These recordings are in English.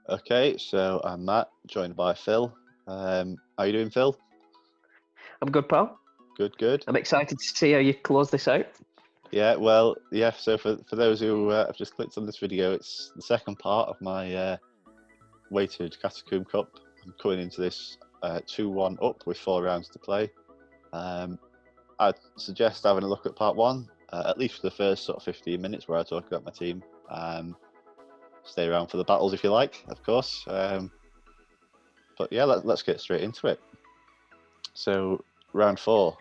Okay, so I'm Matt, joined by Phil. How you doing, Phil? I'm good, pal. Good, good. I'm excited to see how you close this out. Yeah, well, yeah. So for those who have just clicked on this video, it's the second part of my weighted Catacomb Cup. I'm coming into this 2-1 up with 4 rounds to play. I'd suggest having a look at part 1, at least for the first sort of 15 minutes where I talk about my team. Stay around for the battles if you like, of course. But yeah, let's get straight into it. So round 4,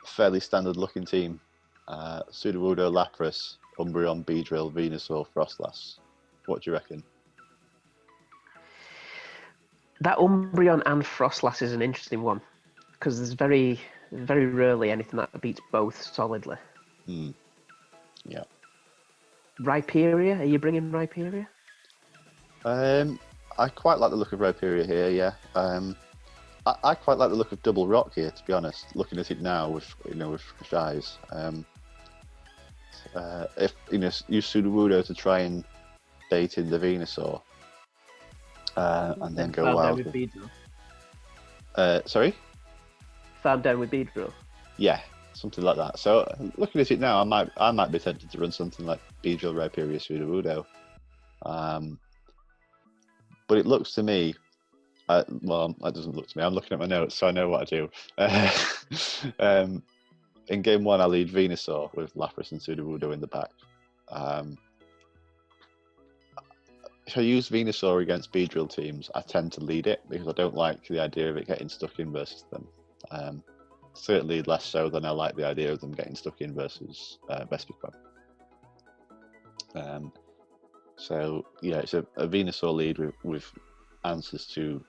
fairly standard looking team. Sudowoodo, Lapras, Umbreon, Beedrill, Venusaur, Frostlass. What do you reckon? That Umbreon and Frostlass is an interesting one because there's very rarely anything that beats both solidly. Yeah. Rhyperior? Are you bringing Rhyperior? I quite like the look of Rhyperior here. Yeah. I quite like the look of Double Rock here, to be honest. Looking at it now with fresh eyes. If use Sudowoodo to try and bait in the Venusaur, and then go wild with Beedrill. Sorry. Farm down with Beedrill. Yeah, something like that. So looking at it now, I might be tempted to run something like Beedrill, Rhyperior, Sudowoodo. But it looks to me, well, that doesn't look to me. I'm looking at my notes, so I know what I do. In game 1, I lead Venusaur with Lapras and Sudowoodo in the back. If I use Venusaur against Beedrill teams, I tend to lead it because I don't like the idea of it getting stuck in versus them. Certainly less so than I like the idea of them getting stuck in versus Vespiquen. So yeah, it's a Venusaur lead with answers to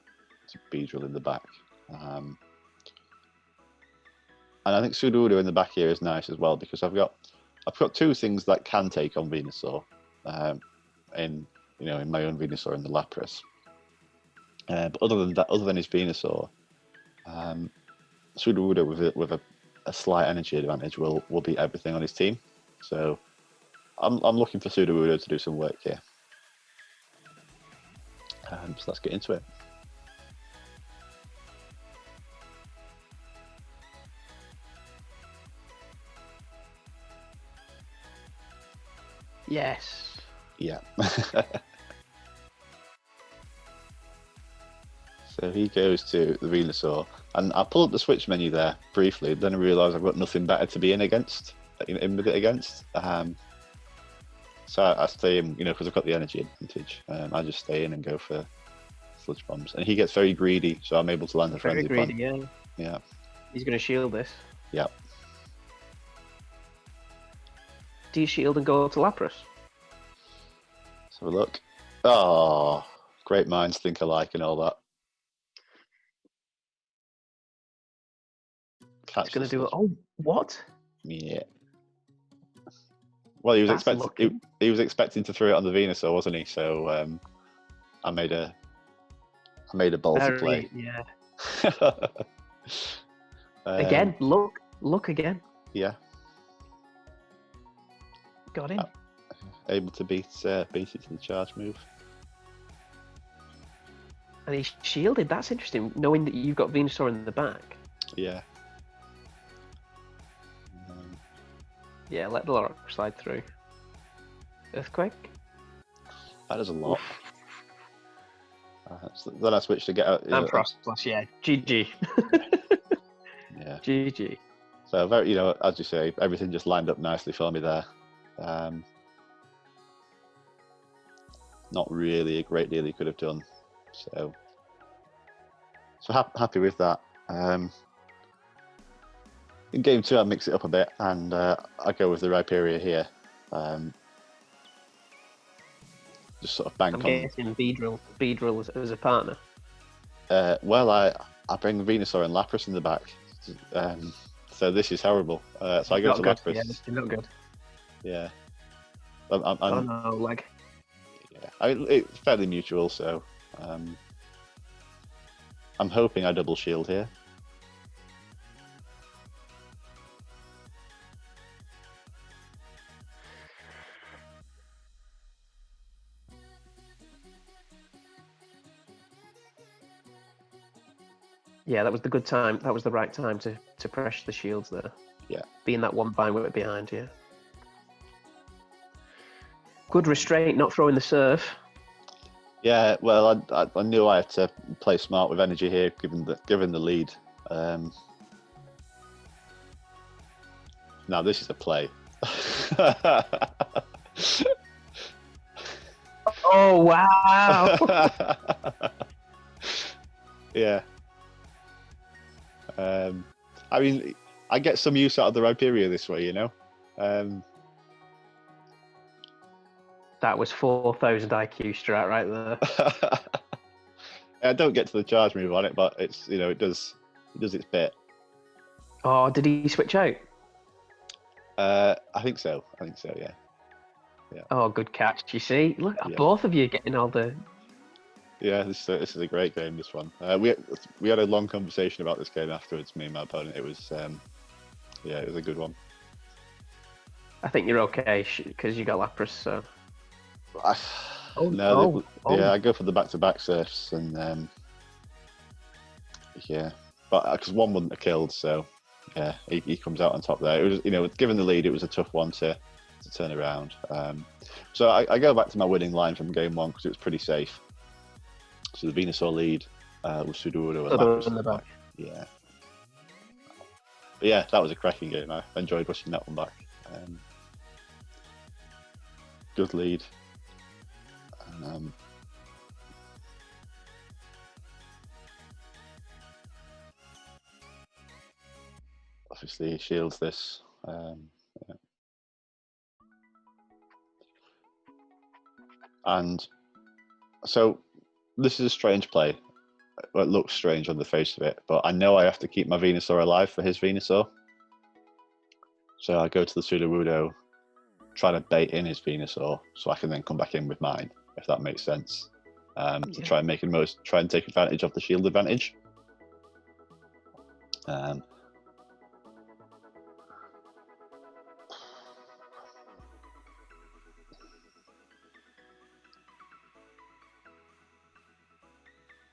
Beedrill in the back. And I think Sudowoodo in the back here is nice as well because I've got 2 things that can take on Venusaur, in my own Venusaur and the Lapras. But other than his Venusaur, Sudowoodo with a slight energy advantage will beat everything on his team. So I'm looking for Sudowoodo to do some work here. So let's get into it. Yes. Yeah. So he goes to the Venusaur, and I pulled up the switch menu there briefly. Then I realised I've got nothing better to be in with it against. So I stay in, because I've got the energy advantage. I just stay in and go for sludge bombs, and he gets very greedy, so I'm able to land a frenzy greedy, plant. Yeah. He's going to shield this. Yeah. Do you shield and go to Lapras? Let's have a look. Oh, great minds think alike and all that. It's going to do it. Oh, what? Yeah. Well, he was expecting to throw it on the Venusaur, wasn't he? So I made a ballsy play. Yeah. Again, look again. Yeah. Got him. Able to beat it to the charge move. And he's shielded. That's interesting, knowing that you've got Venusaur in the back. Yeah. Yeah, let the rock slide through. Earthquake? That is a lot. So then I switched to get out. And Frostlass, yeah. GG. Yeah. GG. So very, as you say, everything just lined up nicely for me there. Not really a great deal he could have done. So happy with that. In game 2, I mix it up a bit, and I go with the Rhyperior here. Just sort of bank I'm guessing Beedrill as a partner. Well, I bring Venusaur and Lapras in the back. So this is horrible. So I go to Lapras. Yeah, this is not good. Yeah. Oh no, lag. Yeah, it's fairly mutual, so I'm hoping I double shield here. Yeah, that was the good time. That was the right time to pressure the shields there. Yeah. Being that one Vine Whip behind, yeah. Good restraint, not throwing the surf. Yeah, well, I knew I had to play smart with energy here, given the lead. Now this is a play. Oh wow! Yeah. I mean, I get some use out of the Rhyperior this way, you know. That was 4,000 IQ strat right there. I don't get to the charge move on it, but it's it does its bit. Oh, did he switch out? I think so. Yeah. Oh, good catch. You see, look, Yeah. both of you getting all the. Yeah, this is a great game. This one. We had a long conversation about this game afterwards. Me and my opponent. It was it was a good one. I think you're okay because you got Lapras. So. I go for the back-to-back surfs and but because one wouldn't have killed, so yeah, he comes out on top there. It was given the lead, it was a tough one to turn around. So I go back to my winning line from game one because it was pretty safe. So the Venusaur lead was Sudowoodo and Lapras in the back. Yeah. But yeah, that was a cracking game. I enjoyed rushing that one back. Good lead. Obviously, he shields this. Yeah. And so this is a strange play. It looks strange on the face of it, but I know I have to keep my Venusaur alive for his Venusaur. So I go to the Sudowoodo, try to bait in his Venusaur, so I can then come back in with mine, if that makes sense. To try and take advantage of the shield advantage.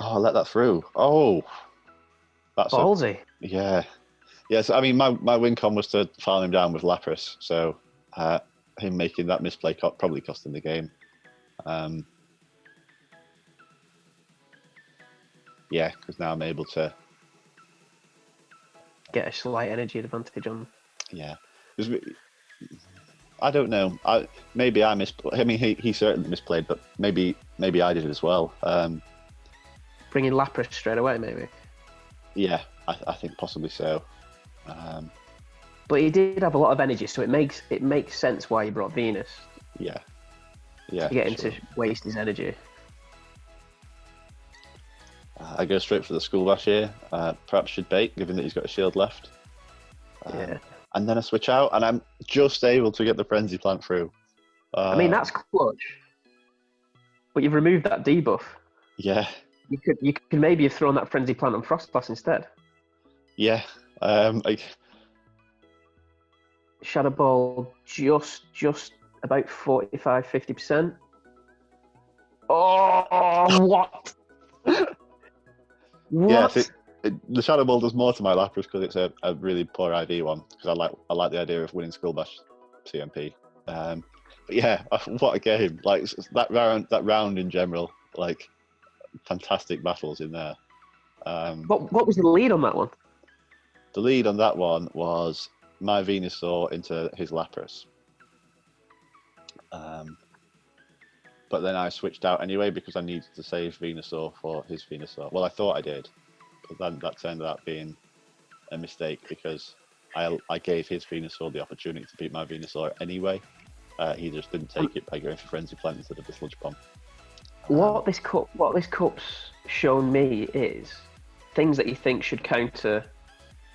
Oh, I let that through. Oh, that's ballsy. Yeah. So I mean, my win con was to farm him down with Lapras, so him making that misplay probably cost him the game. Yeah, because now I'm able to get a slight energy advantage on. Yeah, I don't know. Maybe I misplayed. I mean, he certainly misplayed, but maybe I did as well. Bringing Lapras straight away, maybe. Yeah, I think possibly so. But he did have a lot of energy, so it makes sense why he brought Venus. Yeah. To get him to waste his energy. I go straight for the School Bash here. Perhaps should bait, given that he's got a shield left. And then I switch out, and I'm just able to get the Frenzy Plant through. I mean, that's clutch. But you've removed that debuff. Yeah. You could maybe have thrown that Frenzy Plant on Frostblast instead. Yeah. Shadow Ball just about 45-50%. Oh, what? What? Yeah, the Shadow Ball does more to my Lapras because it's a really poor IV one. Because I like the idea of winning Skull Bash CMP. But yeah, what a game! Like that round in general, like fantastic battles in there. What was the lead on that one? The lead on that one was my Venusaur into his Lapras. But then I switched out anyway because I needed to save Venusaur for his Venusaur. Well, I thought I did, but then that turned out being a mistake because I gave his Venusaur the opportunity to beat my Venusaur anyway. He just didn't take it by going for Frenzy Plant instead of the Sludge Bomb. What this cup's shown me is things that you think should counter.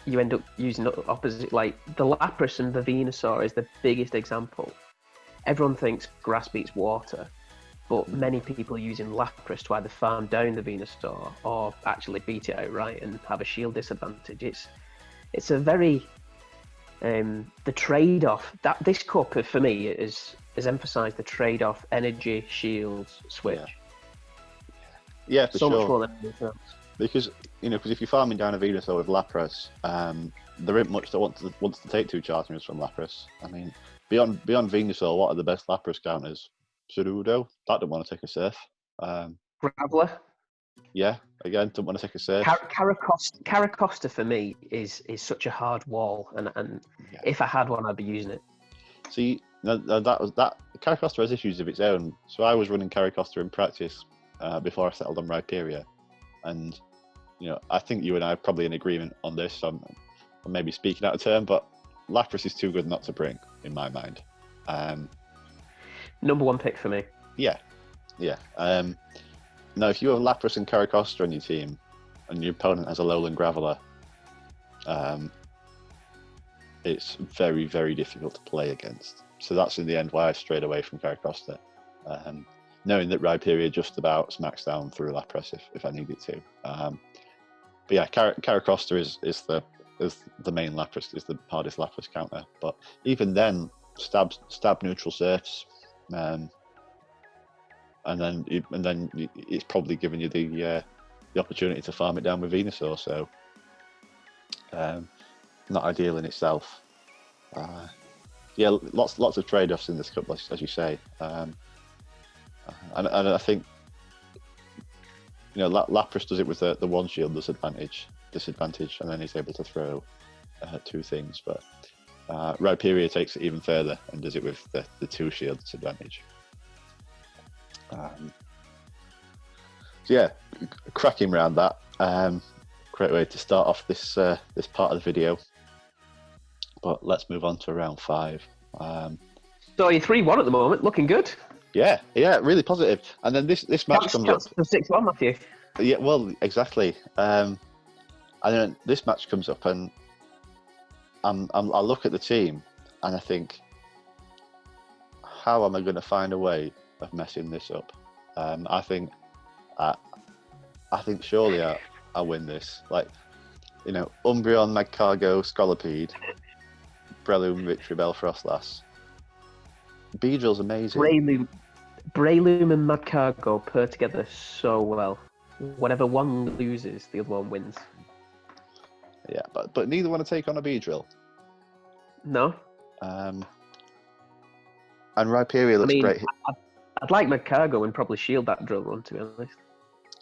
You end up using opposite. Like the Lapras and the Venusaur is the biggest example. Everyone thinks grass beats water. But many people are using Lapras to either farm down the Venusaur or actually beat it outright and have a shield disadvantage. It's a very the trade-off that this cup for me is emphasised the trade-off energy shields switch. Yeah, for so sure. much more than anything else. Because because if you're farming down a Venusaur with Lapras, there ain't much that wants to take 2 charge moves from Lapras. I mean, beyond Venusaur, what are the best Lapras counters? Cerudo, that don't want to take a Surf. Graveler. Yeah, again, don't want to take a Surf. Caracosta for me is such a hard wall, and Yeah. if I had one, I'd be using it. See, that Caracosta has issues of its own. So I was running Caracosta in practice before I settled on Rhyperior, and I think you and I are probably in agreement on this. I'm maybe speaking out of turn, but Lapras is too good not to bring, in my mind. Number 1 pick for me. Yeah. Now, if you have Lapras and Caracosta on your team, and your opponent has a Lowland Graveler, it's very, very difficult to play against. So that's in the end why I strayed away from Caracosta, knowing that Rhyperior just about smacks down through Lapras if I needed to. But yeah, Caracosta is the main Lapras, is the hardest Lapras counter. But even then, stab neutral Surfs, and then it's probably giving you the opportunity to farm it down with Venusaur. So not ideal in itself. Yeah, lots of trade-offs in this cup, as you say, and I think Lapras does it with the 1 shield disadvantage, and then he's able to throw 2 things. But Rhyperior takes it even further and does it with the 2 shield disadvantage. So yeah, cracking around that. Great way to start off this part of the video. But let's move on to round 5. So you're 3-1 at the moment, looking good. Yeah, really positive. And then this match comes up. 6-1, Matthew. Yeah, well, exactly. And then this match comes up, and I look at the team, and I think, how am I going to find a way of messing this up? I think surely I win this. Like, Umbreon, Magcargo, Scolipede, Breloom, Victreebel, Frostlass. Beedrill's amazing. Breloom and Magcargo pair together so well. Whenever one loses, the other one wins. Yeah, but neither want to take on a Beedrill. No. And Rhyperior looks great. I'd like Magcargo and probably shield that drill run, to be honest.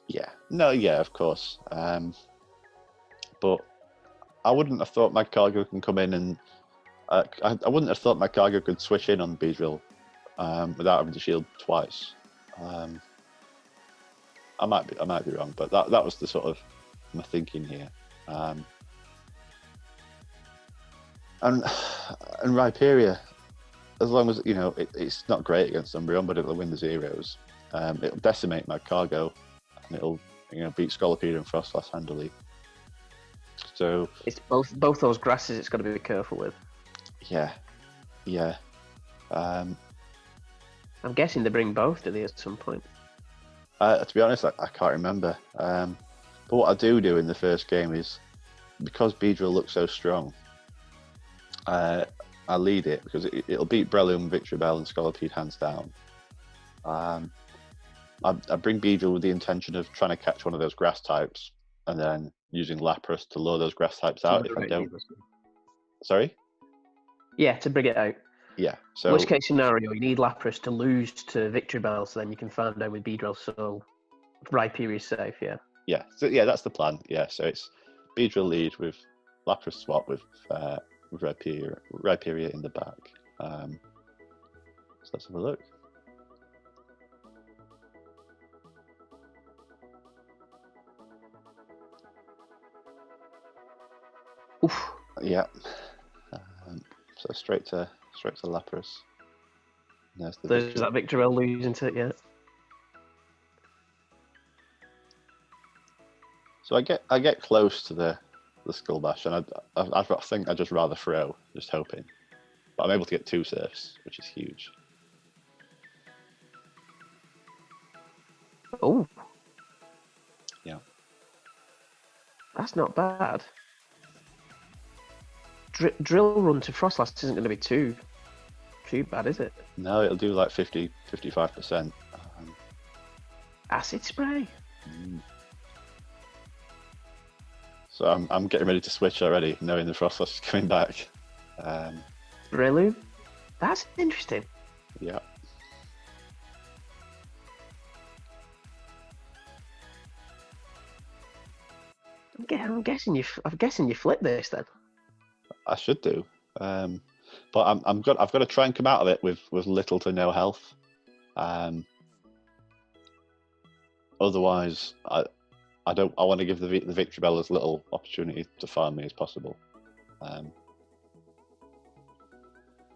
Yeah. No, yeah, of course. But I wouldn't have thought Magcargo can come in and I wouldn't have thought Magcargo could switch in on Beedrill without having to shield twice. I might be wrong, but that was the sort of my thinking here. And Rhyperior, as long as it's not great against Umbreon, but it'll win the zeros. It'll decimate Magcargo, and it'll beat Scolipede and Frostlass handily. So it's both those grasses it's got to be careful with. Yeah. I'm guessing they bring both, do they, at some point? To be honest, I can't remember. But what I do in the first game is, because Beedrill looks so strong, I lead it because it'll beat Breloom, Victreebel, and Scolipede hands down. I bring Beedrill with the intention of trying to catch one of those grass types, and then using Lapras to lure those grass types out if I don't. Sorry? Yeah, to bring it out. Yeah. So worst case scenario, you need Lapras to lose to Victreebel, so then you can farm down with Beedrill, so Rhyperior is safe, yeah. Yeah, so yeah, that's the plan. Yeah, so it's Beedrill lead with Lapras swap with Rhyperior in the back. So let's have a look. Oof. Yeah. So straight to Lapras. There's that Victreebel losing to it, yeah. So I get close to the Skull Bash, and I think I'd just rather throw, just hoping. But I'm able to get 2 Surfs, which is huge. Oh. Yeah. That's not bad. Drill run to Frostlass isn't going to be too bad, is it? No, it'll do like 55%. Acid spray. So I'm getting ready to switch already, knowing the Frostlass is coming back. Breloom? That's interesting. Yeah. I'm guessing you flip this then. I should do. But I've got to try and come out of it with little to no health. Otherwise, I want to give the Victory Bell as little opportunity to farm me as possible.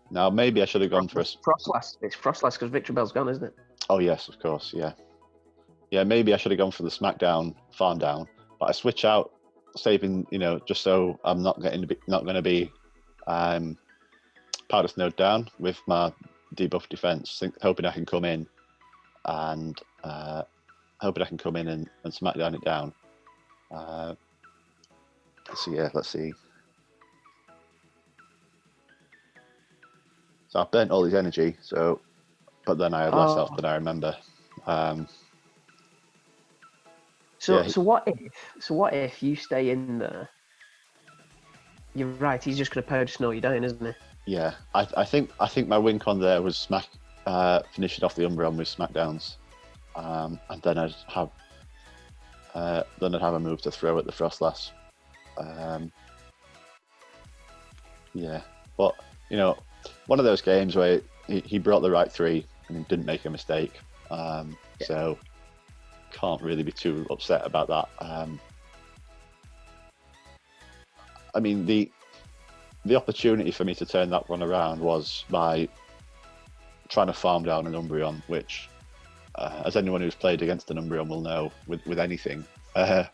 Now maybe I should have gone for a Frostlass. It's Frostlass because Victory Bell's gone, isn't it? Oh yes, of course, yeah. Yeah, maybe I should have gone for the Smackdown farm down, but I switch out, saving, just so I'm not going to be Powder Snowed down with my debuff defense, hoping I can come in and smack down it down. Let's see. So I've burnt all his energy, but then I had less health than I remember. So what if you stay in there? You're right. He's just going to Powder Snow you down, isn't he? Yeah, I think my win con there was finishing off the Umbreon with smackdowns, and then I'd have a move to throw at the Frostlass. Yeah, but one of those games where he brought the right three and didn't make a mistake. So can't really be too upset about that. I mean, the opportunity for me to turn that one around was by trying to farm down an Umbreon, which, as anyone who's played against an Umbreon will know, with anything other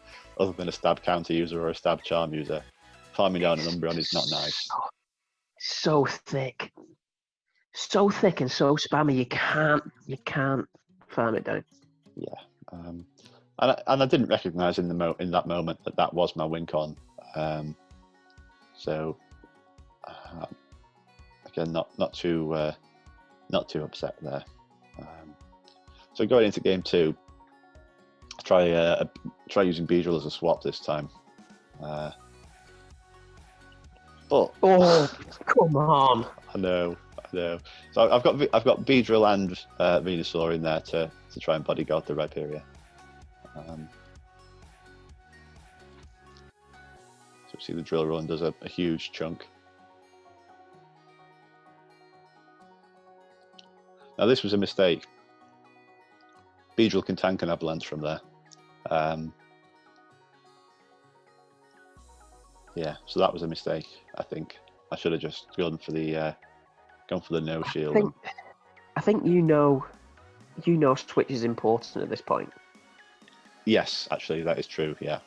than a stab counter user or a stab charm user, farming down an Umbreon is not nice. So thick and so spammy. You can't farm it down. Yeah, and I didn't recognise in that moment that was my win con. So again, not too upset there. So going into game 2, try using Beedrill as a swap this time. But come on! I know. So I've got Beedrill and Venusaur in there to try and bodyguard the Rhyperior. So see the Drill Run does a huge chunk. Now this was a mistake. Beedrill can tank an Avalanche from there. Yeah, so that was a mistake. I think I should have just gone for the no shield. I think switch is important at this point. Yes, actually, that is true. Yeah.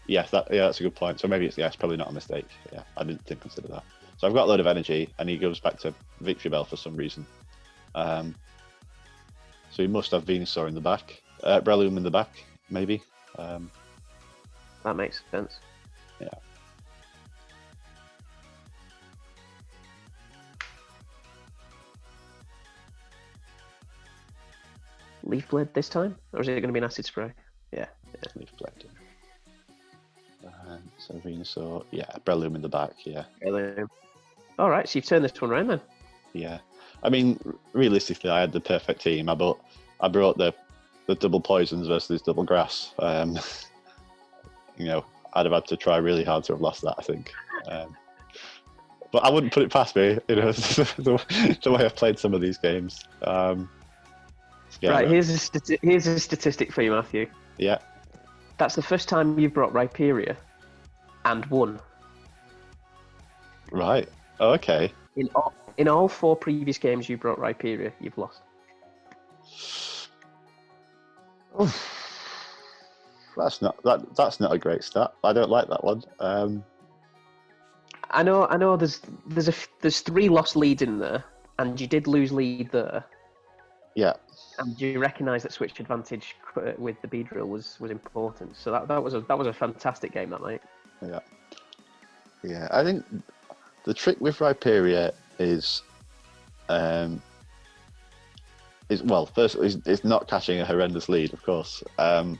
That's a good point. So maybe it's probably not a mistake. Yeah, I didn't consider that. So I've got a load of energy, and he goes back to Victory Bell for some reason. So he must have Venusaur in the back, Breloom in the back, maybe. That makes sense. Yeah. Leaf Blade this time, or is it going to be an Acid Spray? Yeah. Leaf Blade. So Venusaur, Breloom in the back, yeah. Breloom. All right, so you've turned this one around then. Yeah, I mean, realistically, I had the perfect team. I brought the double poisons versus double grass. I'd have had to try really hard to have lost that, I think. But I wouldn't put it past me. The way I've played some of these games. Right, here's a statistic for you, Matthew. Yeah. That's the first time you've brought Rhyperior and won. Right. Oh, okay. In all 4 previous games you brought Rhyperior, you've lost. That's not a great stat. I don't like that one. I know. There's 3 lost leads in there, and you did lose lead there. Yeah. And you recognise that switch advantage with the Beedrill was important. So that was a fantastic game that night. Yeah. Yeah, I think the trick with Rhyperior is not catching a horrendous lead, of course, and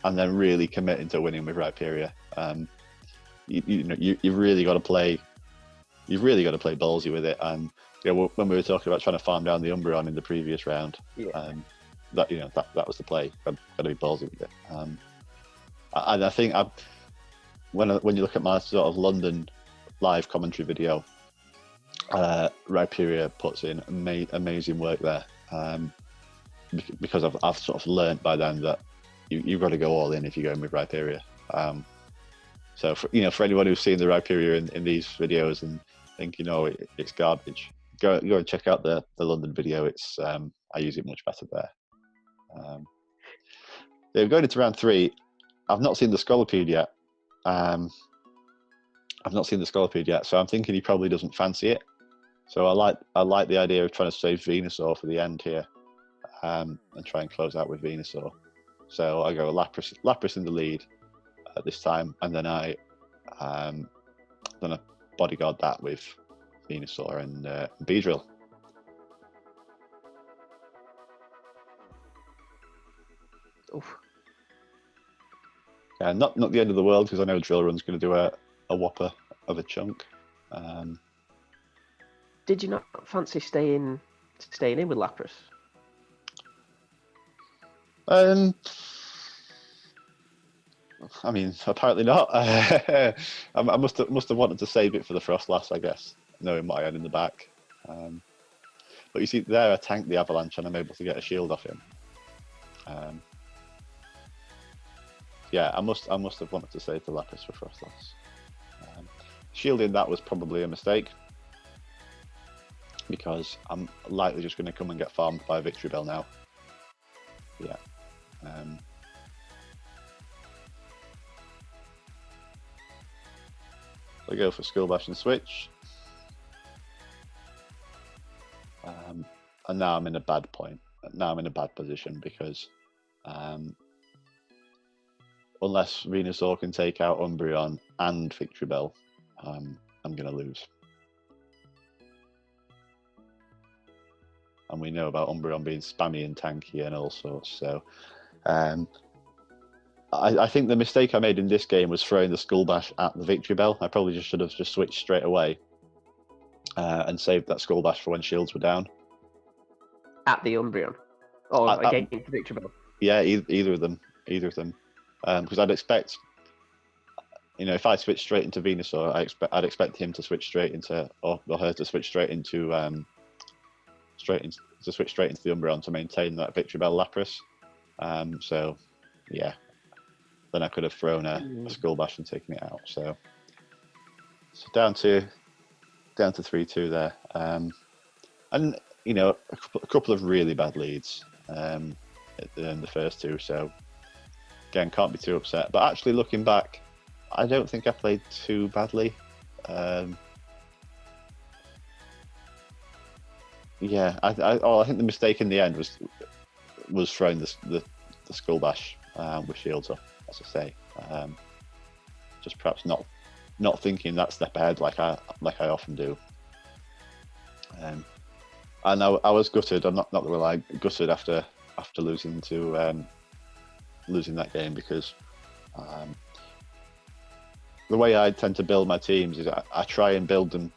and then really committing to winning with Rhyperior. You've really got to play. You've really got to play ballsy with it. And when we were talking about trying to farm down the Umbreon in the previous round, that was the play. Got to be ballsy with it. And I think when you look at my sort of London live commentary video, Rhyperior puts in amazing work there. Because I've sort of learnt by then that you've got to go all in if you're going with Rhyperior. So for anyone who's seen the Rhyperior in these videos and think it's garbage, go and check out the London video. It's I use it much better there. They're going into round 3. I've not seen the Scolipede yet. So I'm thinking he probably doesn't fancy it. So I like the idea of trying to save Venusaur for the end here, and try and close out with Venusaur. So I go Lapras in the lead this time, and then I bodyguard that with Venusaur and Beedrill. Oof. Yeah, not the end of the world, because I know Drill Run's going to do a whopper of a chunk. Did you not fancy staying in with Lapras? I mean, apparently not. I must have wanted to save it for the Frostlass, I guess, knowing what I had in the back. But you see, there I tanked the Avalanche and I'm able to get a shield off him. Yeah, I must have wanted to save the Lapras for Frostlass. Shielding that was probably a mistake, because I'm likely just going to come and get farmed by Victory Bell now. Yeah. I go for Skull Bash and switch. And now I'm in a bad point. Now I'm in a bad position, because unless Venusaur can take out Umbreon and Victory Bell, I'm going to lose. And we know about Umbreon being spammy and tanky and all sorts. So I think the mistake I made in this game was throwing the Skull Bash at the Victory Bell. I probably should have just switched straight away and saved that Skull Bash for when shields were down. At the Umbreon? Or against the Victory Bell? Yeah, either of them. Because I'd expect, if I switch straight into Venusaur, I'd expect him to switch straight into, or her to switch straight into the Umbreon to maintain that Victory Bell Lapras. So, yeah. Then I could have thrown a Skull Bash and taken it out. So down to 3-2 there. And a couple of really bad leads in the first 2. So again, can't be too upset. But actually, looking back, I don't think I played too badly. Yeah, I think the mistake in the end was throwing the Skull Bash with shields up, as I say. Just perhaps not thinking that step ahead like I often do. And I was gutted. I'm not gonna lie, gutted after losing that game, because the way I tend to build my teams is I try and build them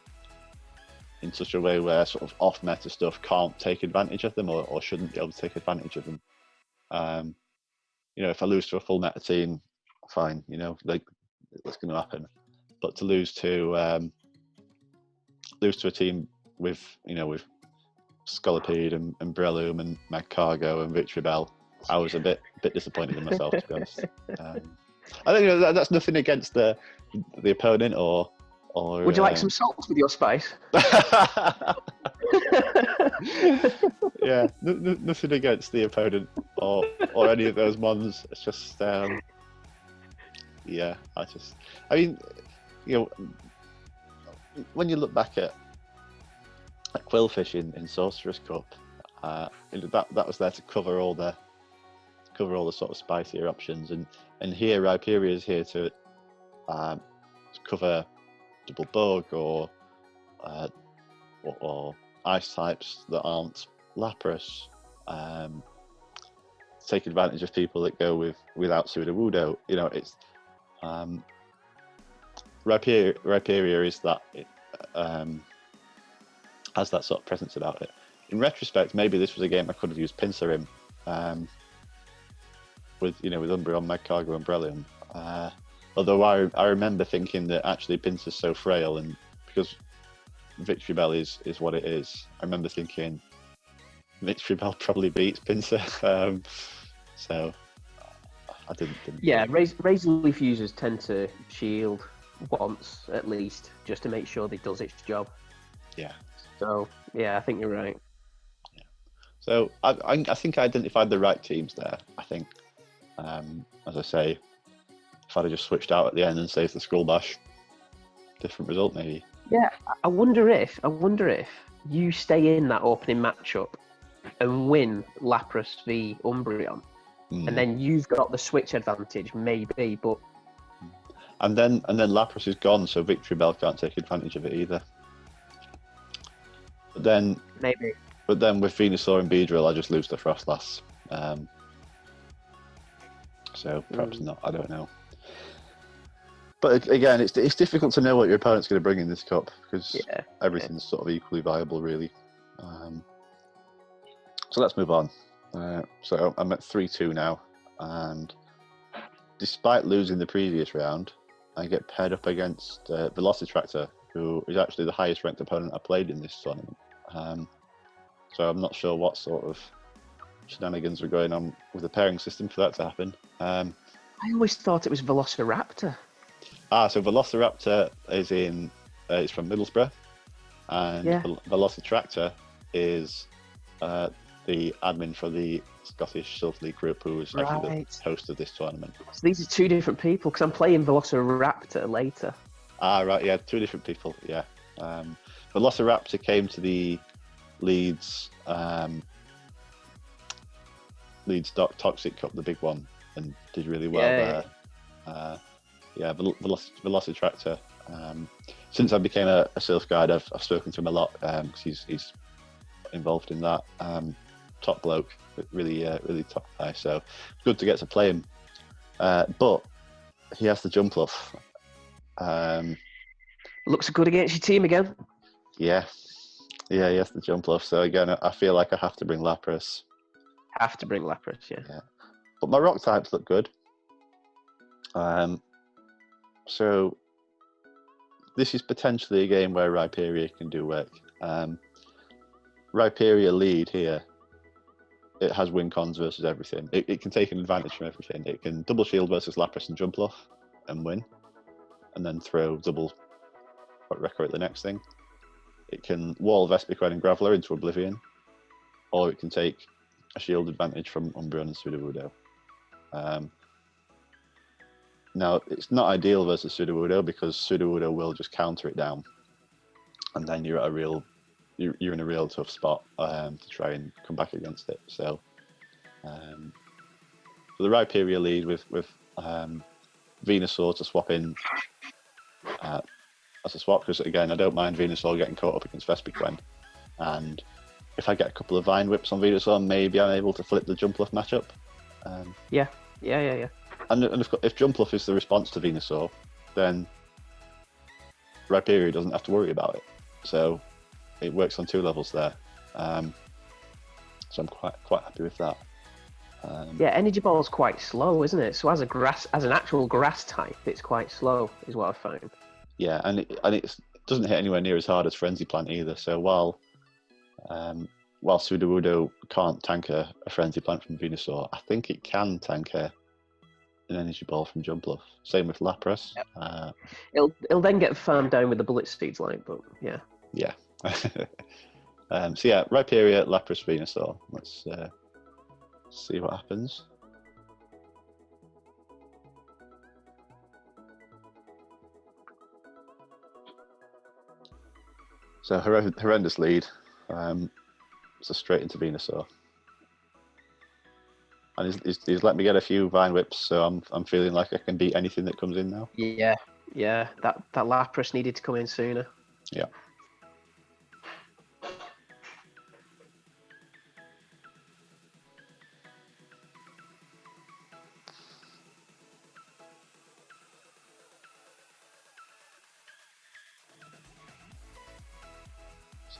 in such a way where sort of off-meta stuff can't take advantage of them, or shouldn't be able to take advantage of them. If I lose to a full meta team, fine, that's going to happen. But to lose to a team with Scolipede and Breloom and Magcargo and Victory Bell, I was a bit disappointed in myself, to be honest. I think that's nothing against the opponent or. Would you like some salt with your spice? Yeah, nothing against the opponent or any of those mons. It's just, yeah, when you look back at Quillfish in Sorcerer's Cup, that was there to cover all the sort of spicier options, and here Rhyperior is here to cover double bug or ice types that aren't Lapras, take advantage of people that go without Sudowoodo. You know, it's Rhyperior is that has that sort of presence about it. In retrospect, maybe this was a game I could have used Pinsir in, with Umbreon, Magcargo, and Breloom. Although I remember thinking that actually Pinsir's so frail, and because Victory Bell is what it is, I remember thinking Victory Bell probably beats Pinsir. So I didn't. Yeah, Razor Leaf users tend to shield once at least, just to make sure that it does its job. Yeah. So yeah, I think you're right. Yeah. So I think I identified the right teams there. I think, as I say, if I'd have just switched out at the end and saved the Skull Bash, different result maybe. Yeah, I wonder if you stay in that opening matchup and win Lapras v Umbreon, and then you've got the switch advantage, maybe. But and then Lapras is gone, so Victory Bell can't take advantage of it either. But then maybe. But then with Venusaur and Beedrill, I just lose the Frostlass. So perhaps not. I don't know. But again, it's difficult to know what your opponent's going to bring in this cup, because everything's sort of equally viable, really. So let's move on. So I'm at 3-2 now, and despite losing the previous round, I get paired up against Velocitractor, who is actually the highest ranked opponent I played in this tournament. So I'm not sure what sort of shenanigans were going on with the pairing system for that to happen. I always thought it was Velociraptor. So Velociraptor is is from Middlesbrough, and Velocitractor is the admin for the Scottish Silph League group, who is actually the host of this tournament. So these are two different people, because I'm playing Velociraptor later. Right, yeah, two different people, yeah. Velociraptor came to the Leeds Toxic Cup, the big one, and did really well there. Velocitractor. Since I became a Silph guide, I've spoken to him a lot, because he's involved in that. Top bloke, really top guy. So good to get to play him. But he has the Jumpluff. Looks good against your team again. Yeah, he has the Jumpluff. So again, I feel like I have to bring Lapras. Have to bring Lapras, yeah. But my rock types look good. So this is potentially a game where Rhyperior can do work. Rhyperior lead here. It has win cons versus everything. It can take an advantage from everything. It can double shield versus Lapras and Jumpluff and win, and then throw double record at the next thing. It can wall Vespiquen and Graveler into Oblivion, or it can take a shield advantage from Umbreon and Sudowoodo. Now, it's not ideal versus Sudowoodo, because Sudowoodo will just counter it down, and then you're in a real tough spot to try and come back against it. So, for the Rhyperior lead with Venusaur to swap in as a swap, because again, I don't mind Venusaur getting caught up against Vespiquen, and if I get a couple of Vine Whips on Venusaur, maybe I'm able to flip the Jumpluff matchup. Yeah. And if Jumpluff is the response to Venusaur, then Rhyperior doesn't have to worry about it. So it works on two levels there. So I'm quite happy with that. Energy Ball is quite slow, isn't it? So as an actual grass type, it's quite slow, is what I've found. Yeah, and it doesn't hit anywhere near as hard as Frenzy Plant either. So while Sudowoodo can't tank a Frenzy Plant from Venusaur, I think it can tank an Energy Ball from Jumpluff. Same with Lapras. Yep. It'll then get farmed down with the Bullet Seeds line, but yeah. Yeah. So yeah, Rhyperior, Lapras, Venusaur. Let's see what happens. So horrendous lead. So straight into Venusaur. And he's let me get a few Vine Whips, so I'm feeling like I can beat anything that comes in now. Yeah. That Lapras needed to come in sooner. Yeah.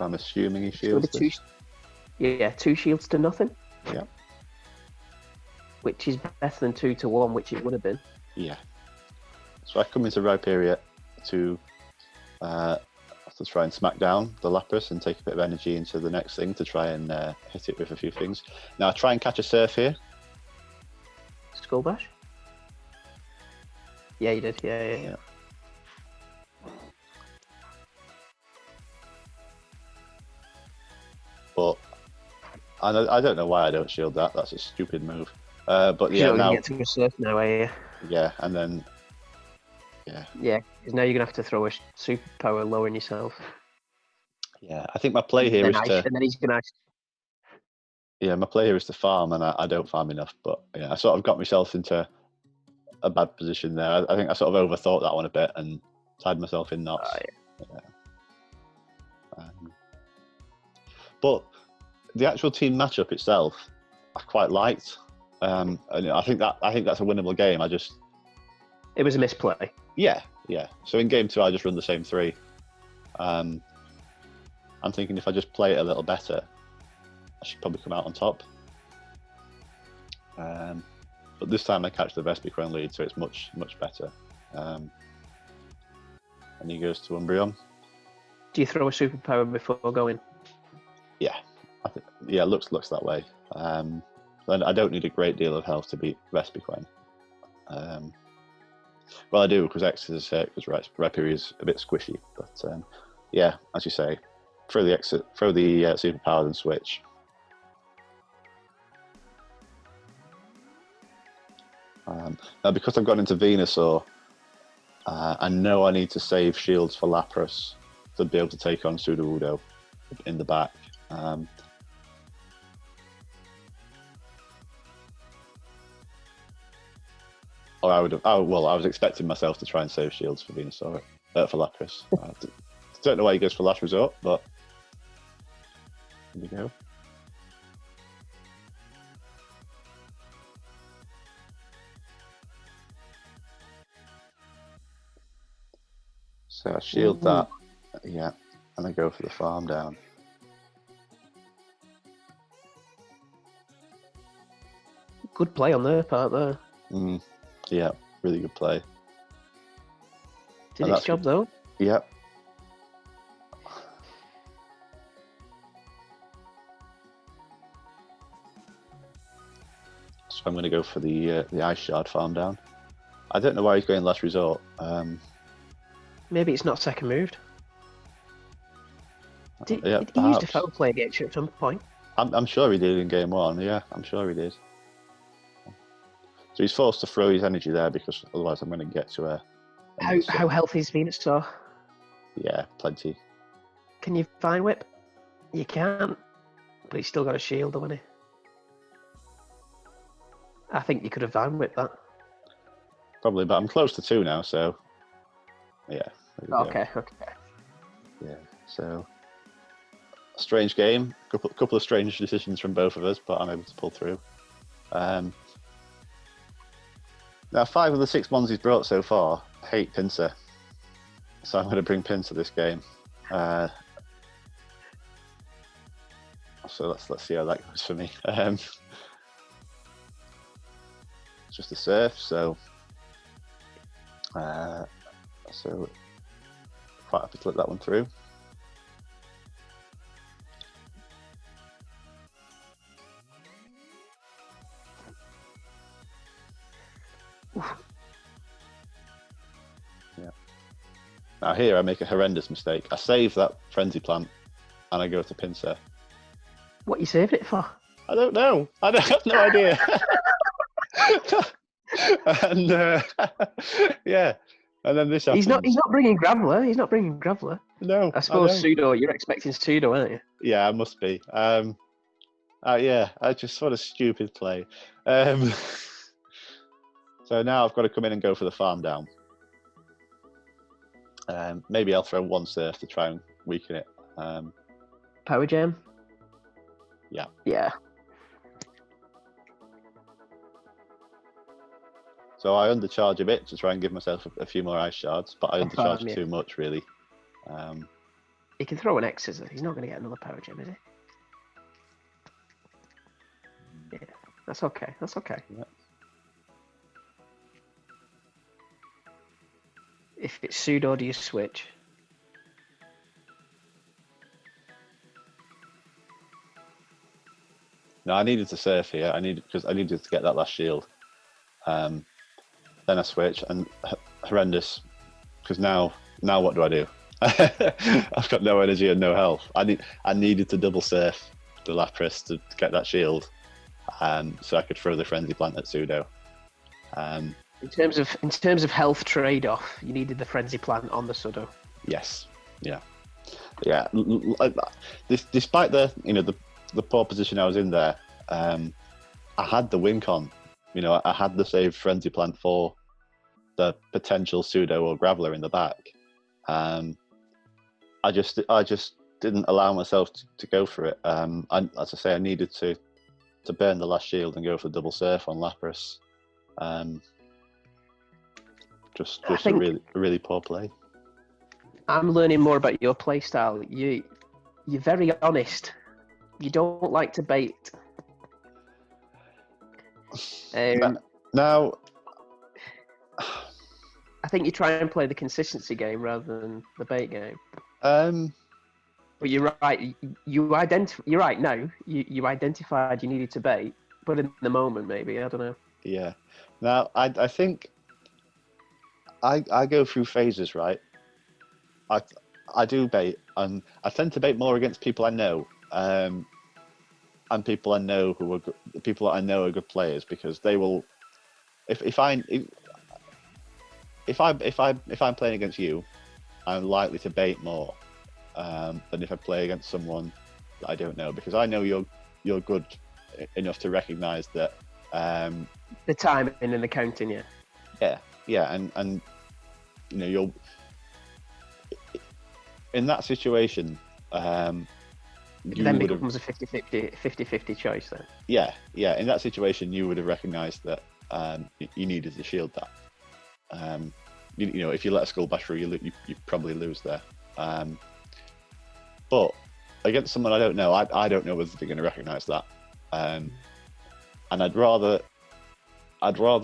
So I'm assuming he It's gonna shields be this. yeah, 2 shields to nothing. Yeah. Which is better than 2 to 1, which it would have been. Yeah. So I come into Rhyperior to try and smack down the Lapras and take a bit of energy into the next thing to try and hit it with a few things. Now I try and catch a Silph here. Skull Bash? Yeah, you did. Yeah. But I don't know why I don't shield that. That's a stupid move. But yeah, now get to a Surf now, are you? yeah, and then yeah. Yeah, because now you're gonna have to throw a superpower lowering yourself. Yeah, I think my play here is to. And then he's gonna. Yeah, my play here is to farm, and I don't farm enough. But yeah, I sort of got myself into a bad position there. I think I sort of overthought that one a bit and tied myself in knots. Yeah. But the actual team matchup itself, I quite liked. And I think that's a winnable game. It was a misplay. Yeah. So in game 2, I just run the same 3. I'm thinking if I just play it a little better, I should probably come out on top. But this time I catch the Vespiquen lead, so it's much better. And he goes to Umbreon. Do you throw a superpower before going? Yeah, it looks that way. And I don't need a great deal of health to beat Vespiquen. Well, I do because X is because Rhyperior is a bit squishy. But yeah, as you say, throw the superpower and switch. Now, because I've gone into Venusaur, I know I need to save shields for Lapras to be able to take on Sudowoodo in the back. Or I would have. Oh well, I was expecting myself to try and save shields for Venusaur, for Lapras. Don't know why he goes for last resort, but here we go. So I shield that, yeah, and I go for the farm down. Good play on their part there. Yeah, really good play. Did its job though? Yep. So I'm going to go for the Ice Shard farm down. I don't know why he's going last resort. Maybe it's not second moved. He used a foul play against you at some point. I'm sure he did in game 1. Yeah, I'm sure he did. So he's forced to throw his energy there because otherwise I'm going to get to a. How healthy is Venusaur? Yeah, plenty. Can you Vine Whip? You can't, but he's still got a shield, hasn't he? I think you could have Vine Whipped that. Probably, but I'm close to 2 now, so yeah. Okay. Yeah, so strange game. Couple of strange decisions from both of us, but I'm able to pull through. Now, 5 of the 6 ones he's brought so far hate Pinsir, so I'm going to bring Pinsir this game. So let's see how that goes for me. It's just a Surf, so quite happy to let that one through. Yeah. Now here I make a horrendous mistake. I save that Frenzy Plant and I go to Pinsir. What you saved it for? I don't know. I have no idea. And yeah, and then this happens. He's not bringing Graveler. He's not bringing Graveler. No, I suppose Pseudo. You're expecting Pseudo, aren't you? Yeah, I must be. Yeah, I just sort of stupid play. So now I've got to come in and go for the farm down. Maybe I'll throw one Surf to try and weaken it. Power Gem. Yeah. Yeah. So I undercharge a bit to try and give myself a few more Ice Shards, but I undercharge too much, really. He can throw an X scissor. He's not going to get another power gem, is he? Yeah, that's okay. That's okay. Yeah. If it's pseudo, do you switch? No, I needed to surf here. Because I needed to get that last shield. Then I switch, and horrendous. Because now what do I do? I've got no energy and no health. I needed to double surf the Lapras to get that shield, so I could throw the frenzy plant at pseudo. In terms of health trade-off, you needed the frenzy plant on the pseudo. Yes. Yeah. Despite the poor position I was in there, I had the win con. I had the saved frenzy plant for the potential pseudo or graveler in the back. I just didn't allow myself to go for it. As I say, I needed to burn the last shield and go for double surf on Lapras. Just a really poor play. I'm learning more about your play style. You're very honest. You don't like to bait. Now, I think you try and play the consistency game rather than the bait game. But you're right. You're right. No, you identified you needed to bait, but in the moment, maybe I don't know. Yeah. Now, I think I go through phases, right? I do bait, and I tend to bait more against people I know, and people I know people that I know are good players, because they will. If I'm playing against you, I'm likely to bait more than if I play against someone that I don't know, because I know you're good enough to recognise that. The timing and the counting, yeah. Yeah, and you'll in that situation. Then becomes a 50-50 choice then. Yeah. In that situation, you would have recognised that you needed to shield that. If you let a skull bash through, you probably lose there. But against someone I don't know, I don't know whether they're going to recognise that. And I'd rather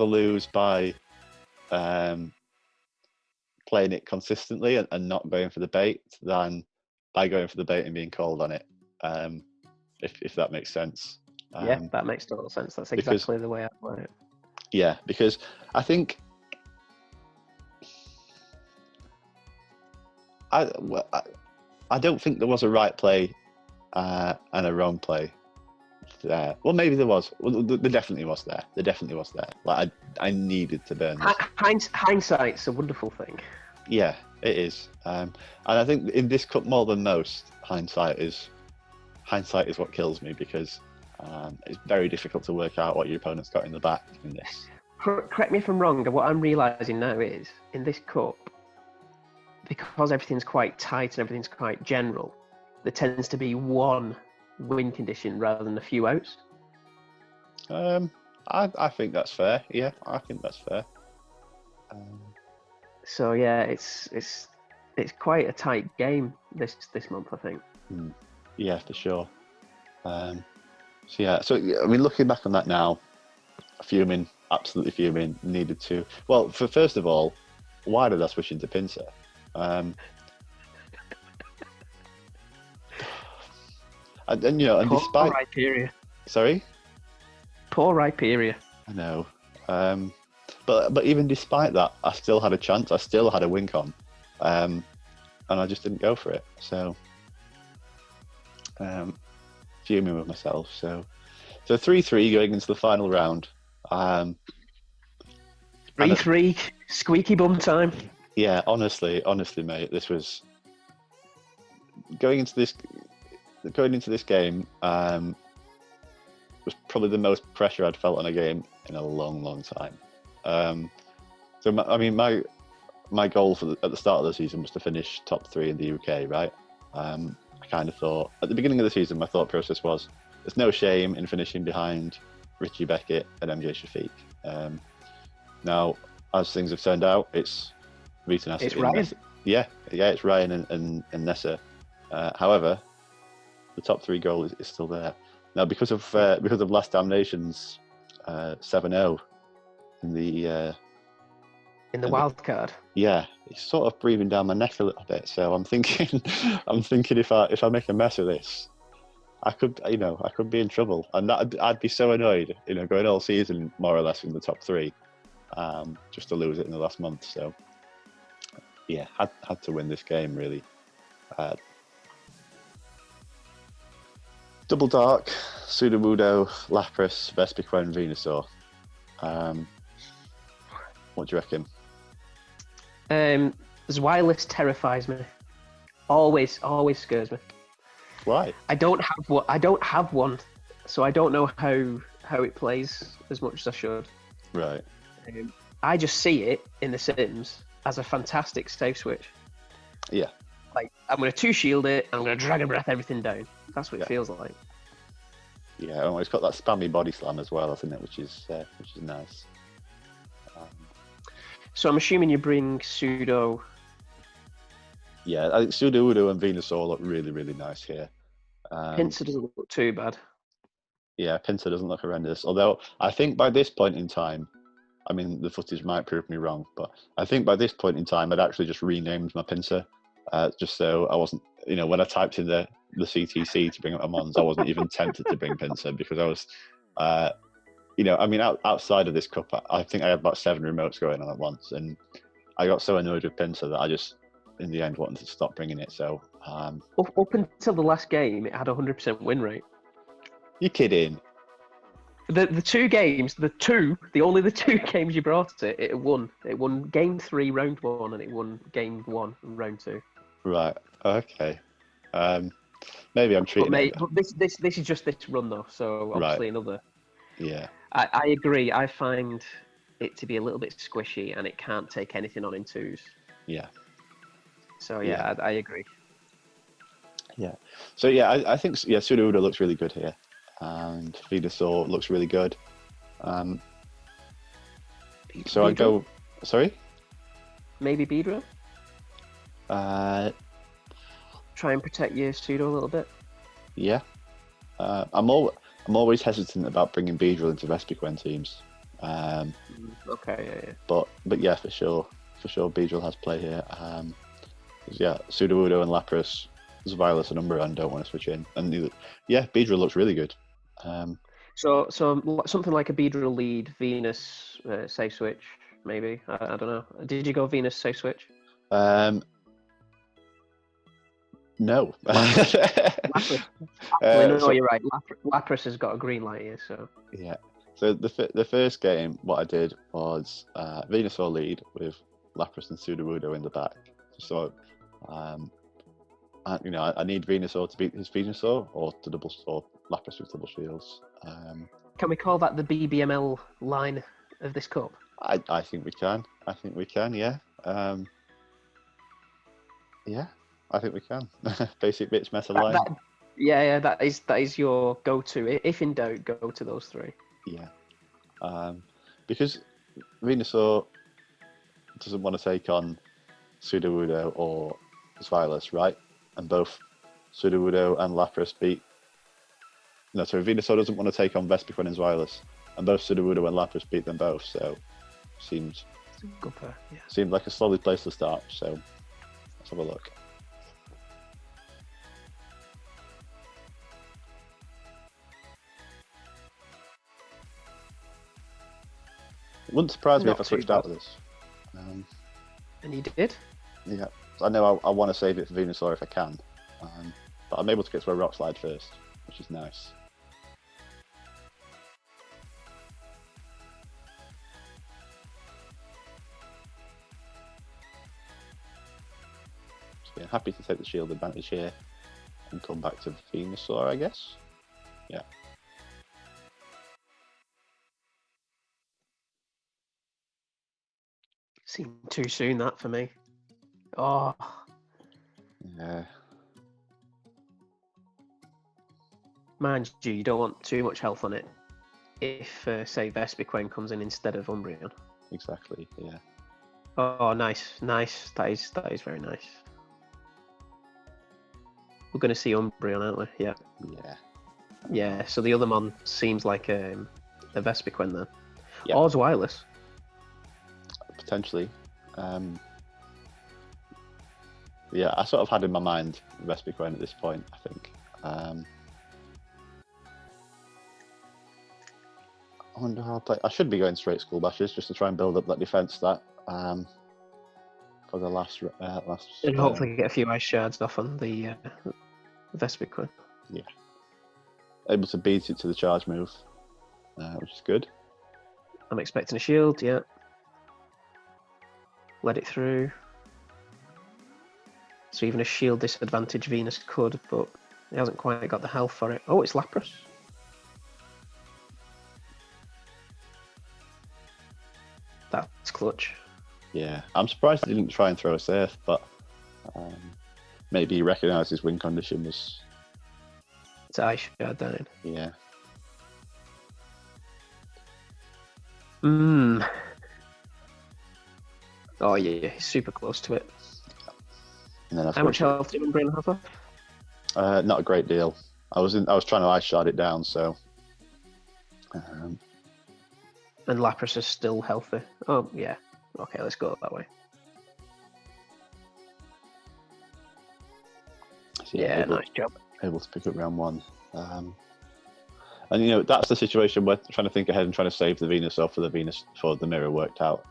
lose by playing it consistently and not going for the bait than by going for the bait and being called on it. If that makes sense. Yeah, that makes total sense. That's exactly the way I play it. Yeah, because I think I don't think there was a right play and a wrong play there. Well, maybe there was. Well, there definitely was there. Like I needed to burn this. Hindsight's a wonderful thing. Yeah, it is. And I think in this cup more than most, hindsight is what kills me, because it's very difficult to work out what your opponent's got in the back in this. Correct me if I'm wrong, but what I'm realising now is, in this cup, because everything's quite tight and everything's quite general, there tends to be one win condition rather than a few outs. I think that's fair. Yeah, I think that's fair. So yeah, it's quite a tight game this month, I think. Yeah, for sure. So looking back on that now, fuming, absolutely fuming. Needed to. Well, first of all, why did I switch into Pinsir? And Poor despite Rhyperior. Sorry? Poor Rhyperior. I know. But even despite that, I still had a chance. I still had a win con, and I just didn't go for it. So, fuming with myself. So 3-3 going into the final round. 3-3, squeaky bum time. Yeah, honestly, mate, this was going into this game. Was probably the most pressure I'd felt on a game in a long time. My goal at the start of the season was to finish top 3 in the UK, right? I kind of thought at the beginning of the season, my thought process was there's no shame in finishing behind Richie Beckett and MJ Shafiq. Now, as things have turned out, it's Vita Nessa. It's Ryan. Yeah, it's Ryan and Nessa. However, the top 3 goal is still there. Now, because of Last Damnation's 7-0 in the wild card. Yeah, it's sort of breathing down my neck a little bit. So I'm thinking, if I make a mess of this, I could be in trouble, and I'd be so annoyed, going all season more or less in the top 3, just to lose it in the last month. So yeah, had to win this game really. Double Dark, Sudowoodo, Lapras, Vespiquen, Venusaur. What do you reckon? Zweilous terrifies me. Always scares me. Why? I don't have one, so I don't know how it plays as much as I should. Right. I just see it in The Sims as a fantastic safe switch. Yeah. Like, I'm going to 2-shield it, and I'm going to Dragon Breath everything down. That's what it feels like. Yeah, and it's got that spammy body slam as well, hasn't it? Which is nice. So I'm assuming you bring Pseudo. Yeah, I think Sudowoodo and Venusaur look really, really nice here. Pinsir doesn't look too bad. Yeah, Pinsir doesn't look horrendous. Although I think by this point in time, I mean, the footage might prove me wrong, but I think by this point in time, I'd actually just renamed my Pinsir, just so I wasn't, when I typed in the CTC to bring up my Mons, I wasn't even tempted to bring Pinsir, because I was, outside of this cup, I think I had about 7 remotes going on at once, and I got so annoyed with Pinsir that I just, in the end, wanted to stop bringing it. So up until the last game, it had a 100% win rate. You're kidding? The 2 games, only the 2 games you brought it won. It won game 3, round 1, and it won game 1, round 2. Right. Okay. Maybe I'm treating it. But this is just this run though, so obviously another. Yeah. I agree. I find it to be a little bit squishy, and it can't take anything on in 2s. Yeah. So yeah. I agree. Yeah. So yeah, I think Sudowoodo looks really good here, and Venusaur looks really good. So I go. Sorry. Maybe Beedrill. Try and protect your Pseudo a little bit. Yeah. I'm always hesitant about bringing Beedrill into Vespiquen teams. Okay. Yeah. But yeah, for sure, Beedrill has play here. Sudowoodo and Lapras, Zweilous and Umbreon don't want to switch in, and Beedrill looks really good. So something like a Beedrill lead, Venus safe switch, maybe. I don't know. Did you go Venus safe switch? No. Lapras. No, you're right. Lapras has got a green light here, so. Yeah. So the first game, what I did was Venusaur lead with Lapras and Sudowoodo in the back. So, I need Venusaur to beat his Venusaur, or Lapras with double shields. Can we call that the BBML line of this cup? I think we can. Yeah. I think we can. Basic bitch meta line. That is your go-to. If in doubt, go to those 3. Yeah. Because Venusaur doesn't want to take on Sudowoodo or Zweilous, right? And both Sudowoodo and Lapras beat. No, sorry, Venusaur doesn't want to take on Vespiquen and Zweilous, and both Sudowoodo and Lapras beat them both. So seems good pair. Yeah. Seemed like a solid place to start. So let's have a look. It wouldn't surprise me if I switched out of this. And you did? Yeah. I know I want to save it for Venusaur if I can. But I'm able to get to a rock slide first, which is nice. So yeah, happy to take the shield advantage here and come back to Venusaur, I guess. Yeah. Seemed too soon, that, for me. Oh. Yeah. Mind you don't want too much health on it if, say, Vespiquen comes in instead of Umbreon. Exactly, yeah. Oh, nice. That is very nice. We're going to see Umbreon, aren't we? Yeah. Yeah. Yeah, so the other mon seems like a Vespiquen then. Yeah. Or it's wireless. Potentially. Yeah, I sort of had in my mind Vespiquen at this point, I think. I wonder how I play. I should be going straight School Bashes just to try and build up that defense stat for the last. And hopefully get a few ice shards off on the Vespiquen. Yeah. Able to beat it to the charge move, which is good. I'm expecting a shield, yeah. Let it through. So even a shield disadvantage Venus could, but he hasn't quite got the health for it. Oh, it's Lapras. That's clutch. Yeah, I'm surprised he didn't try and throw a Silph, but maybe he recognised his win condition was. It's ice shard down. Yeah. Oh yeah, he's super close to it. And then how much health did Umbreon have left? Not a great deal. I was trying to ice shard it down, so. And Lapras is still healthy. Oh yeah. Okay, let's go that way. So, yeah, nice job. Able to pick up round 1. And you know, that's the situation where trying to think ahead and trying to save the Venusaur for the mirror worked out.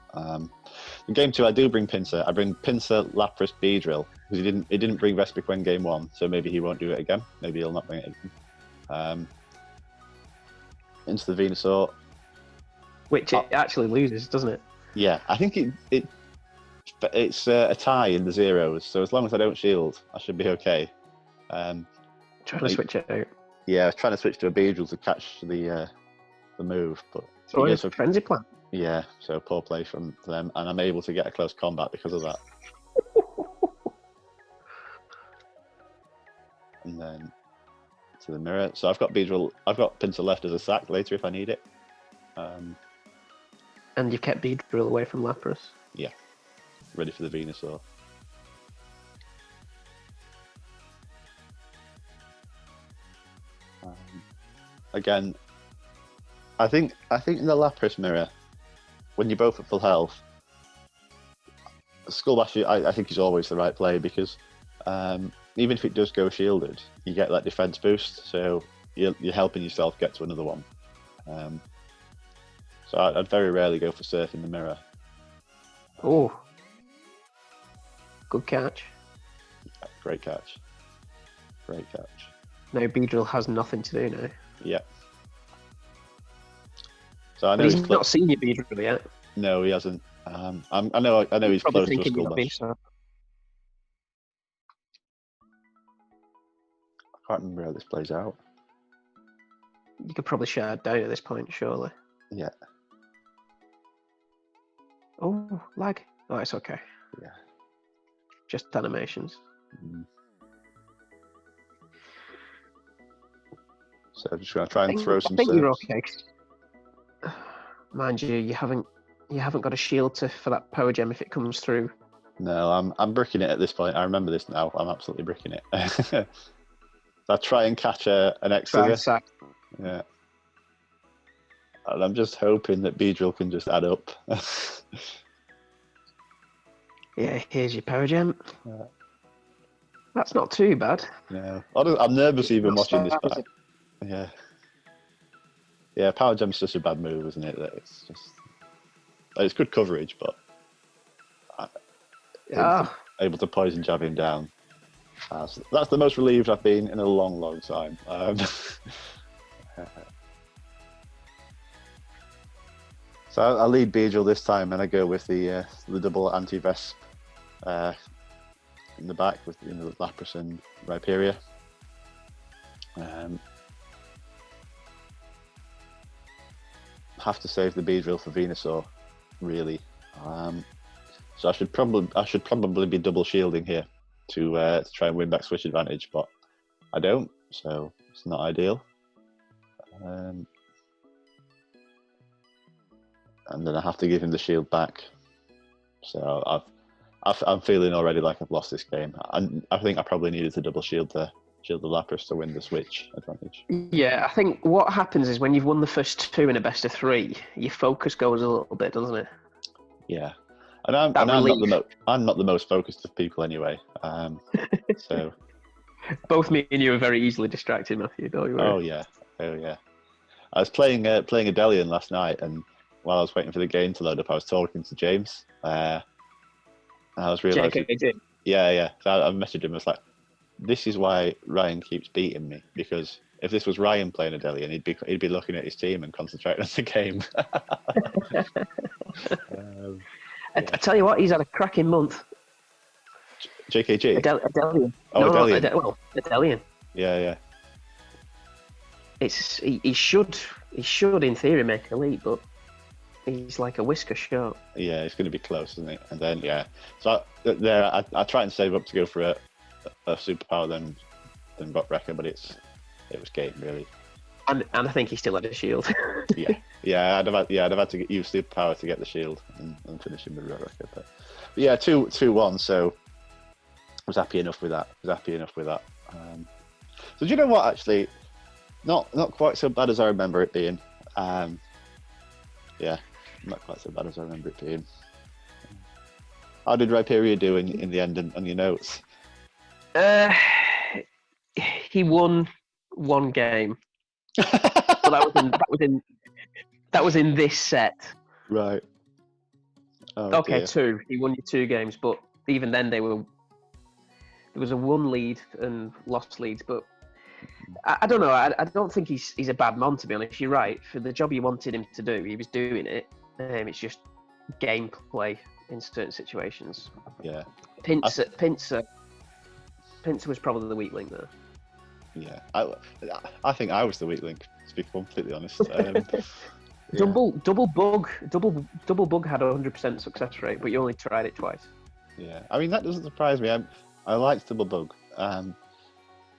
In game 2, I do bring Pinsir. I bring Pinsir, Lapras, Beedrill because he didn't bring Vespiquen game 1, so maybe he won't do it again. Maybe he'll not bring it again. Into the Venusaur, which it actually loses, doesn't it? Yeah, I think it's a tie in the zeros. So as long as I don't shield, I should be okay. Trying to switch it out. Yeah, I was trying to switch to a Beedrill to catch the move, but so it's a frenzy plan. Yeah, so poor play from them, and I'm able to get a close combat because of that. And then to the mirror. So I've got Beedrill. I've got Pinsir left as a sack later if I need it. And you've kept Beedrill away from Lapras. Yeah, ready for the Venusaur. Again, I think in the Lapras mirror, when you're both at full health, Skull Bash, I think is always the right play because even if it does go shielded, you get that defense boost, so you're helping yourself get to another one. So I'd very rarely go for Silph in the mirror. Oh, good catch. Yeah, great catch. Great catch. Now Beedrill has nothing to do now. Yeah. So I know he's not seen your Beedrill yet. No, he hasn't. I know he's close to a Skull Bash. So. I can't remember how this plays out. You could probably shard down at this point, surely. Yeah. Oh, lag. Oh, it's okay. Yeah. Just animations. So I'm just going to try and throw some. I think you're okay. Mind you, you haven't got a shield for that power gem if it comes through. No, I'm bricking it at this point. I remember this now. I'm absolutely bricking it. I try and catch an Exeter. Yeah. And I'm just hoping that Beedrill can just add up. Yeah, here's your power gem. Yeah. That's not too bad. No, I'm nervous even watching this back. Yeah. Yeah, power gem's such a bad move, isn't it? That it's good coverage, but able to poison jab him down. So that's the most relieved I've been in a long, long time. So I lead Beedrill this time, and I go with the double anti-Vesp in the back with Lapras and Rhyperior. Have to save the Beedrill for Venusaur, really. So I should probably be double shielding here to try and win back switch advantage, but I don't, so it's not ideal. And then I have to give him the shield back. So I'm feeling already like I've lost this game. I think I probably needed to double shield there Shield the Lapras to win the Switch advantage. Yeah, I think what happens is when you've won the first 2 in a best of 3, your focus goes a little bit, doesn't it? Yeah, and I'm not the most focused of people anyway. So both me and you are very easily distracted, Matthew. Don't you worry. Oh yeah. I was playing Adelian last night, and while I was waiting for the game to load up, I was talking to James. And I was realizing, yeah. So I messaged him. I was like, "This is why Ryan keeps beating me, because if this was Ryan playing Adelian, he'd be looking at his team and concentrating on the game." I tell you what, he's had a cracking month. JKG? Adelian. Oh, no, Adelian. Adelian. Yeah. He should in theory make a leap, but he's like a whisker short. Yeah, it's going to be close, isn't it? And then so I try and save up to go for a superpower than Rock Wrecker, but it was game really. And I think he still had a shield. yeah. I'd have had to use superpower to get the shield and finish him with Rock Wrecker. But yeah, 2-1. So I was happy enough with that. So do you know what? Actually, not quite so bad as I remember it being. Yeah, not quite so bad as I remember it being. How did Rhyperior do in the end on your notes? He won one game. But that was in this set. Right. Oh, okay, dear. 2. He won you 2 games, but even then there was a 1 lead and lost leads. But I don't know. I don't think he's a bad man, to be honest. You're right. For the job you wanted him to do, he was doing it. It's just gameplay in certain situations. Yeah. Pinsir was probably the weak link there. Yeah, I think I was the weak link, to be completely honest. Double bug had 100% success rate, but you only tried it twice. Yeah, I mean that doesn't surprise me. I liked double bug,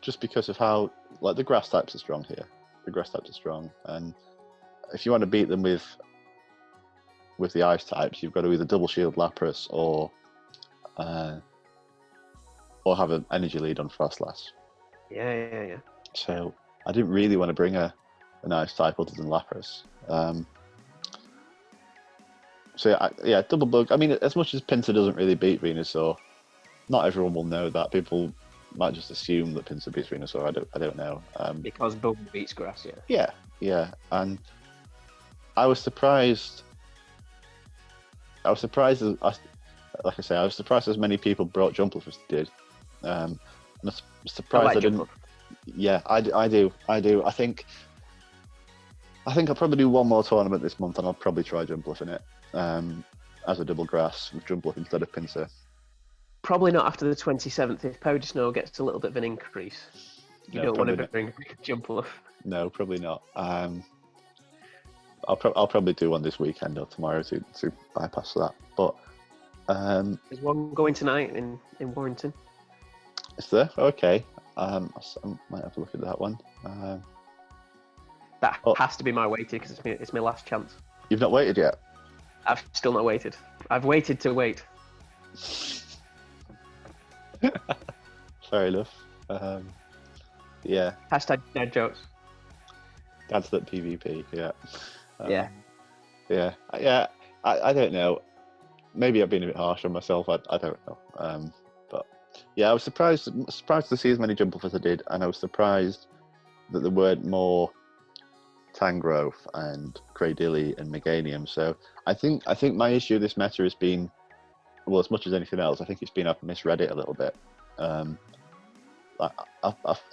just because of how the grass types are strong here. The grass types are strong, and if you want to beat them with the ice types, you've got to either double shield Lapras or have an energy lead on Frostlass. Yeah. So I didn't really want to bring an ice type other than Lapras. So yeah, double bug. I mean, as much as Pinsir doesn't really beat Venusaur, not everyone will know that. People might just assume that Pinsir beats Venusaur. I don't know. Because bug beats grass, yeah. Yeah, and I was surprised. I was surprised as many people brought Jumpluff as they did. And I'm surprised I didn't. Yeah, I do. I think I'll probably do one more tournament this month, and I'll probably try Jumpluff in it as a double grass with Jumpluff instead of Pinsir. Probably not after the 27th. If Powder Snow gets a little bit of an increase, you don't want to bring Jumpluff. No, probably not. I'll probably do one this weekend or tomorrow to bypass that. But there's one going tonight in Warrington. Is there? Okay. I might have to look at that one. That has to be my weighted because it's my last chance. You've not waited yet? I've still not waited. I've waited to wait. Fair enough. Yeah. Hashtag dad jokes. Dad's that PvP. Yeah. Yeah. I don't know. Maybe I've been a bit harsh on myself. I don't know. But yeah, I was surprised to see as many Jumpluff as I did, and I was surprised that there weren't more Tangrowth and Cradily and Meganium. So I think my issue this meta has been, well, as much as anything else, I think it's been I've misread it a little bit. I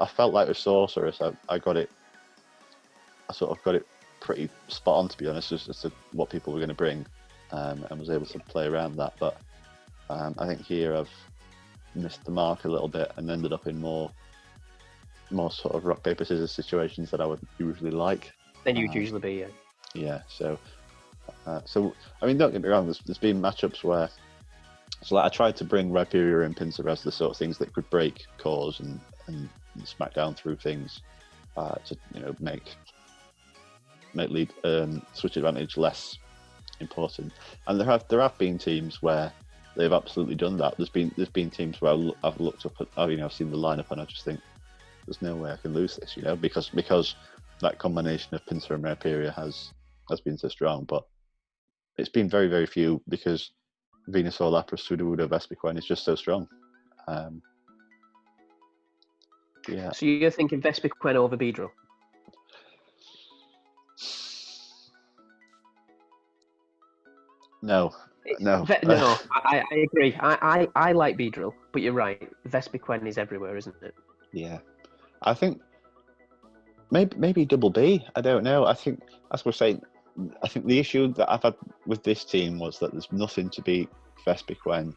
felt like with Sorceress, I got it. I sort of got it pretty spot on, to be honest, as to what people were going to bring, and was able to play around that. But I think here I've missed the mark a little bit and ended up in more sort of rock paper scissors situations that I would usually like. Then you'd usually be, yeah. Yeah. So I mean, don't get me wrong. There's been matchups where, I tried to bring Rhyperior and Pinsir as the sort of things that could break cores and smack down through things to make lead switch advantage less important. And there have been teams where they've absolutely done that. There's been teams where I've looked up at, I've seen the lineup and I just think, there's no way I can lose this, because that combination of Pinsir and Rhyperior has been so strong. But it's been very, very few because Venusaur, Lapras, Sudowoodo, Vespiquen is just so strong. Yeah. So you're thinking Vespiquen over Beedrill? No. No, I agree. I like Beedrill, but you're right. Vespiquen is everywhere, isn't it? Yeah. I think maybe Double B. I don't know. I think, as we're saying, I think the issue that I've had with this team was that there's nothing to beat Vespiquen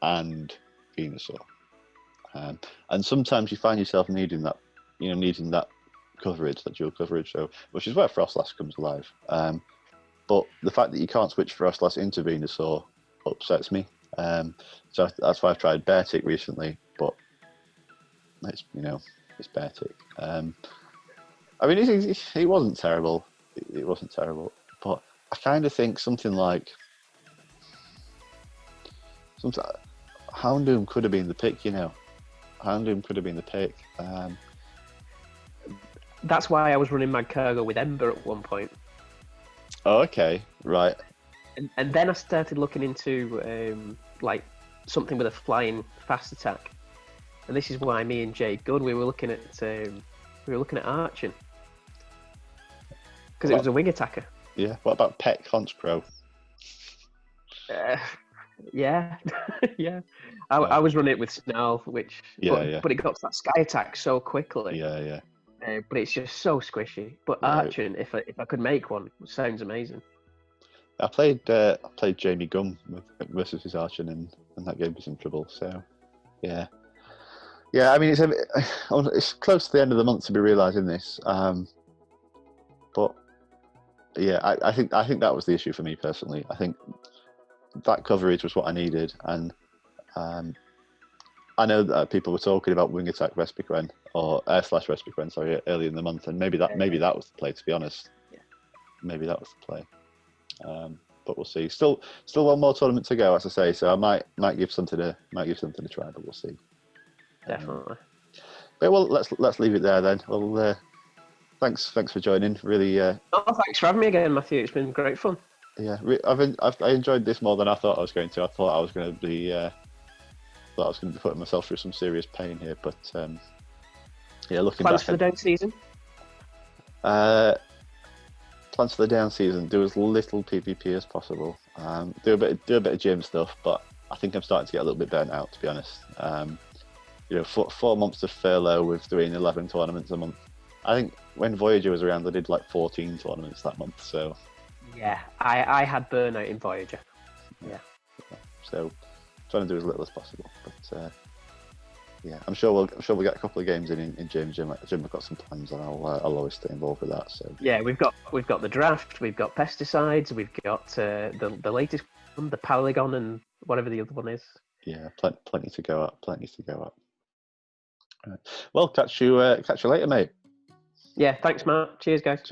and Venusaur. And sometimes you find yourself needing that coverage, that dual coverage. So, which is where Frostlass comes alive. But the fact that you can't switch Frostlass into Venusaur upsets me. So that's why I've tried Beartic recently, but it's Beartic. I mean, he wasn't terrible. It wasn't terrible, but I kind of think something like Houndoom could have been the pick. Houndoom could have been the pick. That's why I was running Magcargo with Ember at one point. Oh, okay, right. And then I started looking into like something with a flying fast attack, and this is why me and Jay Good we were looking at Archon because it was a wing attacker. Yeah. What about Pet Honchkrow? Yeah, yeah. I was running it with Snarl, but it got to that sky attack so quickly. Yeah. But it's just so squishy. But Right. Archon, if I could make one, sounds amazing. I played Jamie Gum versus his Archon, and that gave me some trouble. So, yeah. I mean, it's close to the end of the month to be realising this. But yeah, I think that was the issue for me personally. I think that coverage was what I needed, and I know that people were talking about wing attack Vespiquen or /Vespiquen, sorry, early in the month, and maybe that was the play. To be honest, maybe that was the play. But we'll see. Still one more tournament to go, as I say. So I might give something a try, but we'll see. Definitely. But well, let's leave it there then. Well, thanks for joining. Really. Thanks for having me again, Matthew. It's been great fun. Yeah, I enjoyed this more than I thought I was going to. I thought I was going to be putting myself through some serious pain here, but looking Plans back. for the down season? Plans for the down season: do as little PvP as possible. Do a bit of gym stuff, but I think I'm starting to get a little bit burnt out, to be honest. 4 months of furlough with doing 11 tournaments a month. I think when Voyager was around, I did like 14 tournaments that month. So yeah, I had burnout in Voyager. Yeah. So trying to do as little as possible, but I'm sure we'll get a couple of games in Jim. I've got some plans, and I'll always stay involved with that. So yeah, we've got the draft, we've got pesticides, we've got the latest one, the Polygon, and whatever the other one is. Yeah, plenty to go up. Right. Well, catch you later, mate. Yeah, thanks, Matt. Cheers, guys.